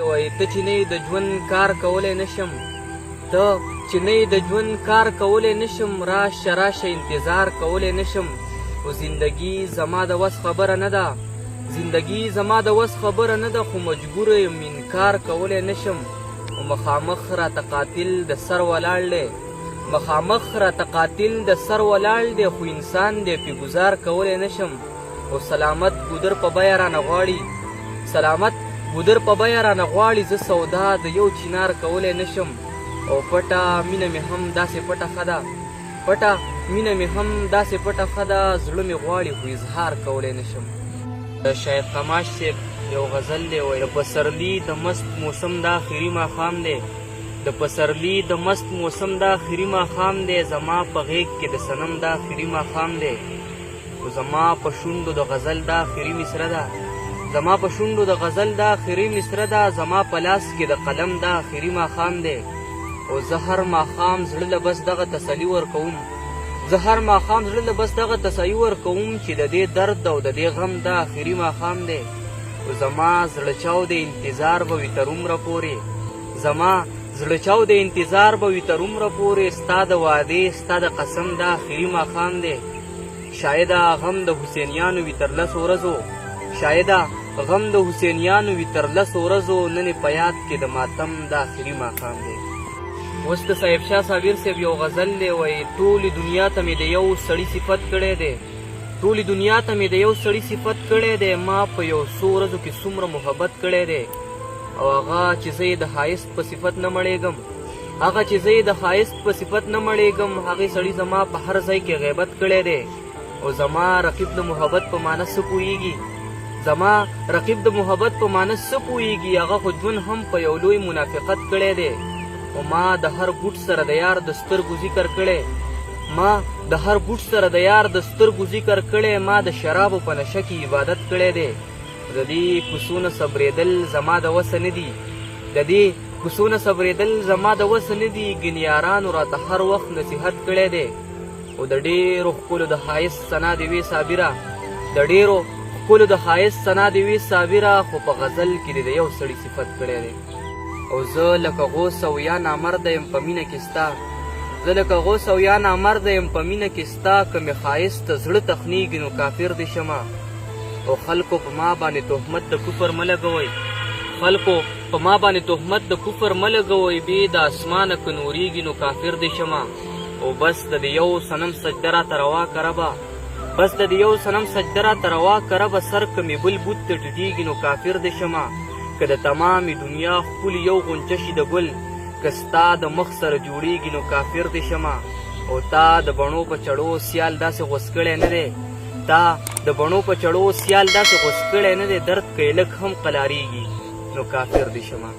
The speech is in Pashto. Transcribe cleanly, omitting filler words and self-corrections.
وای ته چې نه د ژوند کار کولی نشم، ته چې نه د ژوند کار کولی نشم، راشه راشه انتظار کولی نشم. خو زندگی زما د وس خبره نه ده، زندگی زما د وس خبره نه ده، خو مجبور یم انکار کولی نشم. او مخامخ راته قاتل د سر ولاړ دی، مخامخ راته قاتل د سر ولاړ دی، خو انسان دی پې ګزار کولی نشم. او سلامت ګودر په بیه رانه غواړي، سلامت ګودر په بیه رانه غواړي، زه سودا د یو چینار کولی نشم. او پټه مینه مې هم داسې پټه ښه ده، پټه مینه مې هم داسې پټه ښه ده، زړه مې غواړي خو اظهار کولی نشم. د شاید قماش صاحب یو غزل دی، وایي د پسرلي د مست موسم د آخري ماښام دی، د پسرلي د مست موسم د آخري ماښام دی، زما په غیږ کې د صنم د آخري ماښام دی. او زما په شونډو د غزل د آخري مصره ده، زما په شونډو د غزل د آخري مصره ده، زما په لاس کې د قلم د آخري ماښام دی. او زه هر ماښام زړه له بس دغه تسلي ورکوم، زه هر ماښام زړه له بس دغه تسلي ورکوم چې د دې درد او د دې غم د آخري ماښام دی. او زما زړه چاو د انتظار به وي تر عمره پورې، زما زړه چاو د انتظار به وي تر عمره پورې، ستا د وعدې ستا د قسم د آخري ماښام دی. شاید غم د حسینیانو وي تر 10 ورځو، شاید غم د حسینیانو وي تر 10 ورځو، نن په یاد کې د ماتم د آخري ماښام دی. اوس د صاحب شاه صابر صاحب یو غزل دی، وایي ټولې دنیا ته مې د یو سړي صفت کړی دی، ټولې دنیا ته مې د یو سړي صفت کړی دی، ما په یو څو ورځو کې څومره محبت کړی دی. او هغه چې زه یې د ښایست په صفت نه مړېږم، هغه چې زه یې د ښایست په صفت نه مړېږم، هغې سړي زما په هر ځای کې غیبت کړی دی. او زما رقیب د محبت په معنی څه پوهېږي، زما رقیب د محبت په معنی څه پوهېږي، هغه خو ژوند هم په یو لوی منافقت کړی دی. او ما د هر بوټ سره د یار د سترګو ذکر کړی، ما د هر بوټ سره د یار د سترګو ذکر کړی، ما د شرابو په نشه کې عبادت کړی دی. د دې کوڅو نه صبرېدل زما د وسه نه دي، د دې کوڅو نه صبرېدل زما د وسه نه دي، ګنې یارانو راته هر وخت نصیحت کړی دی. او د ډېرو ښکلو د ښایست ثنا دې وي صابره، د ډېرو ښکلو د ښایست ثنا دې وي صابره، خو په غزل کې دې د یو سړي صفت کړی دی. او زه لکه غوث او یا نامرده یم په مینه کې ستا، زه لکه غوث او یا نامرده یم په مینه کې ستا، که مې ښایست ته زړه تخنیږي نو کافر دې شمه. او خلکو په ما باندې تهمت د کفر مه لګوئ، خلکو په ما باندې تهمت د کفر مه لګوئ، بې د اسمانه که نورېږي نو کافر دې شمه. او بس د دې یو صنم سجده راته روا که ربه، بس د دې یو صنم سجده راته روا که ربه، سر که مې بل بوت ته ټیټېږي نو کافر دې شمه. که د تمامې دنیا ښکلي یو غنچه شي د ګل، که ستا د مخ سره جوړېږي نو کافر دې شمه. او تا د بڼو په چړو سیال داسې غوڅ کړی نه دی، تا د بڼو په چړو سیال داسې غوڅ کړی نه دی، درد که یې لږ هم قلاریږي نو کافر دې شمه.